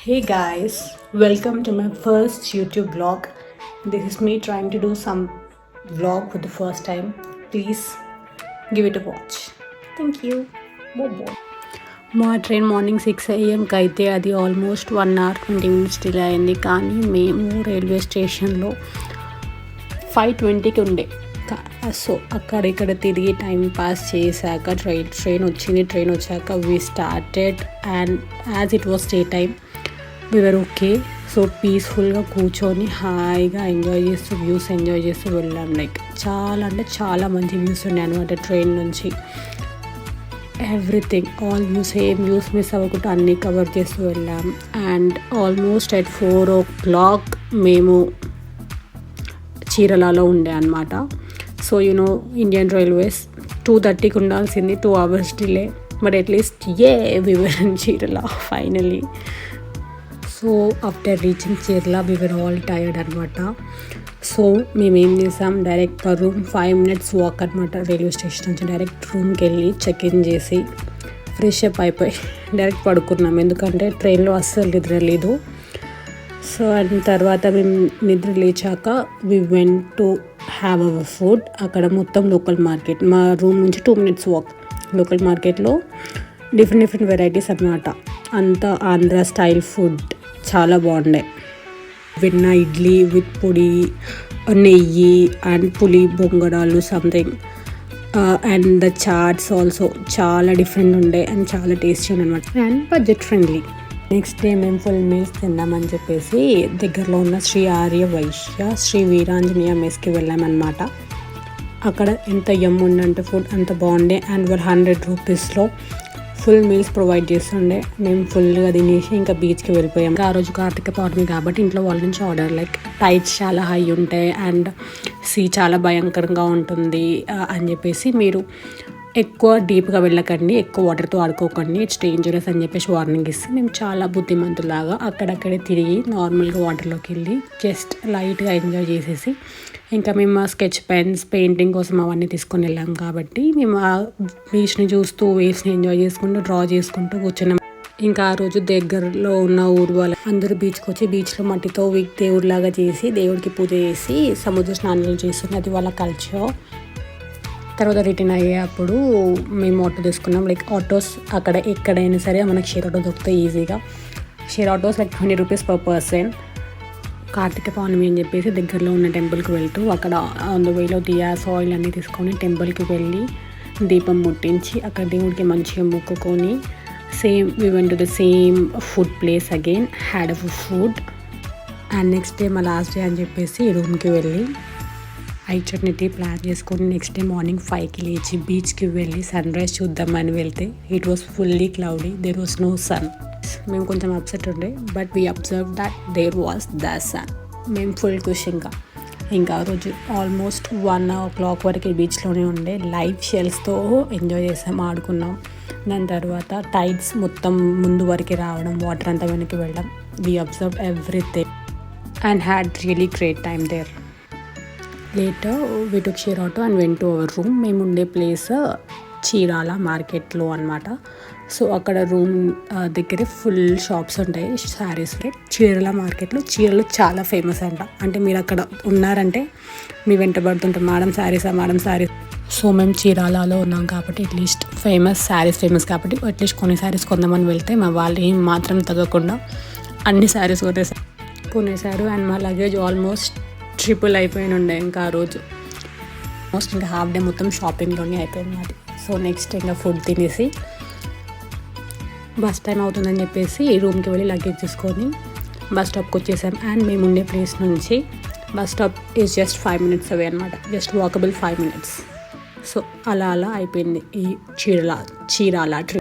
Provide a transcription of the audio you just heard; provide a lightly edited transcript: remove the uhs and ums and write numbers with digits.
Hey guys, welcome to my first YouTube vlog. This is me trying to do some vlog for the first time. Please give it a watch. Thank you. Bye. మా train morning 6 AM అయితే అది almost 1 hour 20 minutes delay అయింది. కానీ మేము railway స్టేషన్లో 5:20కి ఉండే. So అక్కడిక్కడ తిరిగి టైం పాస్ చేశాక ట్రైన్ వచ్చింది. ట్రైన్ వచ్చాక we started and as it was day time we are okay. So పీస్ఫుల్గా కూర్చొని హాయిగా ఎంజాయ్ చేస్తూ వ్యూస్ ఎంజాయ్ చేస్తూ వెళ్ళాం. లైక్ చాలా అంటే చాలా మంచి వ్యూస్ ఉన్నాయి అనమాట ట్రైన్ నుంచి. ఎవ్రీథింగ్ ఆల్ వ్యూస్ ఏం వ్యూస్ మిస్ అవ్వకుండా అన్నీ కవర్ చేస్తూ వెళ్ళాం. అండ్ ఆల్మోస్ట్ at 4 o'clock మేము చీరలలో ఉండే అనమాట. సో ఇండియన్ రైల్వేస్ 2:30కి ఉండాల్సింది, 2 hours delay. But at least we were in చీరల ఫైనలీ. సో ఆఫ్టర్ రీచింగ్ చీరల we were all tired అనమాట. సో మేమేం చేసాం, డైరెక్ట్ రూమ్ 5 minutes వాక్ అనమాట. రైల్వే స్టేషన్ నుంచి డైరెక్ట్ రూమ్కి వెళ్ళి చెక్ ఇన్ చేసి ఫ్రెష్ అప్ అయిపోయి డైరెక్ట్ పడుకున్నాం. ఎందుకంటే ట్రైన్లో అస్సలు నిద్ర లేదు. సో అండ్ తర్వాత మేము నిద్ర లేచాక we went to have our food. అక్కడ మొత్తం లోకల్ మార్కెట్, మా రూమ్ నుంచి 2 minutes వాక్. లోకల్ మార్కెట్లో డిఫరెంట్ వెరైటీస్ అనమాట. అంతా ఆంధ్ర స్టైల్ ఫుడ్ చాలా బాగుండే. వెన్న ఇడ్లీ విత్ పొడి, నెయ్యి అండ్ పులి బొంగడాలు something. And the chats also చాలా డిఫరెంట్ ఉండే అండ్ చాలా టేస్టీ అనమాట and budget friendly. Next day మేము ఫుల్ మీల్స్ తిందామని చెప్పేసి దగ్గరలో ఉన్న శ్రీ ఆర్య వైశ్య శ్రీ వీరాంజనేయ మెస్కి వెళ్ళామన్నమాట. అక్కడ ఎంత ఉండంటే ఫుడ్ అంత బాగుండే. అండ్ 100 రూపీస్లో ఫుల్ మీల్స్ ప్రొవైడ్ చేస్తుండే. మేము ఫుల్గా తినేసి ఇంకా బీచ్కి వెళ్ళిపోయాం. ఆ రోజు కార్తీక పౌర్ణమి కాబట్టి ఇంట్లో వాళ్ళ నుంచి ఆర్డర్, లైక్ టైడ్స్ చాలా హై ఉంటాయి అండ్ సీ చాలా భయంకరంగా ఉంటుంది అని చెప్పేసి మీరు ఎక్కువ డీప్గా వెళ్ళకండి, ఎక్కువ వాటర్తో ఆడుకోకండి, ఇట్స్ డేంజరస్ అని చెప్పేసి వార్నింగ్ ఇస్తే మేము చాలా బుద్ధిమంతులాగా అక్కడక్కడే తిరిగి నార్మల్గా వాటర్లోకి వెళ్ళి జస్ట్ లైట్గా ఎంజాయ్ చేసేసి ఇంకా మేము ఆ స్కెచ్ పెన్స్ పెయింటింగ్ కోసం అవన్నీ తీసుకొని వెళ్ళాం. కాబట్టి మేము ఆ బీచ్ని చూస్తూ వేవ్స్ని ఎంజాయ్ చేసుకుంటూ డ్రా చేసుకుంటూ కూర్చున్నాం. ఇంకా ఆ రోజు దగ్గరలో ఉన్న ఊరు వాళ్ళు అందరూ బీచ్కి వచ్చి బీచ్లో మట్టితో దేవుడిలాగా చేసి దేవుడికి పూజ చేసి సముద్ర స్నానాలు చేస్తుంది. అది వాళ్ళ కల్చర్. తర్వాత రిటర్న్ అయ్యేటప్పుడు మేము ఆటో తీసుకున్నాం. లైక్ ఆటోస్ అక్కడ ఎక్కడైనా సరే మనకి షేర్ ఆటో దొరుకుతాయి ఈజీగా. Share autos like 20 rupees per person. Karthika Pournami అని చెప్పేసి దగ్గరలో ఉన్న టెంపుల్కి వెళ్తూ అక్కడ ఆన్ ద వేలో దియాస్ ఆయిల్ అన్నీ తీసుకొని టెంపుల్కి వెళ్ళి దీపం ముట్టించి అక్కడ దేవుడికి మంచిగా మొక్కుకొని we went to the same food place again, had a food. And next day మా లాస్ట్ డే అని చెప్పేసి రూమ్కి వెళ్ళి చట్నీ టీ ప్లాన్ చేసుకొని నెక్స్ట్ డే మార్నింగ్ 5కి లేచి బీచ్కి వెళ్ళి సన్ రైజ్ చూద్దామని వెళ్తే it was fully cloudy, there was no sun. మేము కొంచెం అప్సెట్ ఉండే but we observe that there was the sun. మేము ఫుల్ ఖుష్. ఇంకా ఆ రోజు ఆల్మోస్ట్ 1 o'clock వరకు బీచ్లోనే ఉండే. లైవ్ షెల్స్తో ఎంజాయ్ చేసాం, ఆడుకున్నాం. దాని తర్వాత టైడ్స్ మొత్తం ముందు వరకు రావడం, వాటర్ అంతా వెనక్కి వెళ్ళడం. We observe everything and had really great time there. Later we took share auto and went to our room. మేము ఉండే ప్లేస్ చీరాల మార్కెట్లో అనమాట. సో అక్కడ రూమ్ దగ్గరే ఫుల్ షాప్స్ ఉంటాయి శారీస్. చీరాల మార్కెట్లో చీరలు చాలా ఫేమస్ అంట. అంటే మీరు అక్కడ ఉన్నారంటే మీ వెంటబడుతుంటారు మేడం శారీసా మేడం శారీస్. సో మేము చీరాలలో ఉన్నాం కాబట్టి అట్లీస్ట్ శారీస్ ఫేమస్ కాబట్టి అట్లీస్ట్ కొన్ని శారీస్ కొందామని వెళ్తే మా వాళ్ళు ఏం మాత్రం తగ్గకుండా అన్ని శారీస్ కొనేసారు. అండ్ మా లగేజ్ ఆల్మోస్ట్ ట్రిపుల్ అయిపోయిన ఉండే. ఇంకా ఆ రోజు ఆల్మోస్ట్ ఇంకా హాఫ్ డే మొత్తం షాపింగ్లోనే అయిపోయింది మాది. సో నెక్స్ట్ ఇంకా ఫుడ్ తినేసి బస్ టైం అవుతుందని చెప్పేసి రూమ్కి వెళ్ళి లగేజ్ తీసుకొని బస్ స్టాప్కి వచ్చేసాం. అండ్ మేము ఉండే ప్లేస్ నుంచి bus stop is just 5 minutes అవే అనమాట. Just walkable 5 minutes. సో అలా అయిపోయింది ఈ చీరాల ట్రిప్.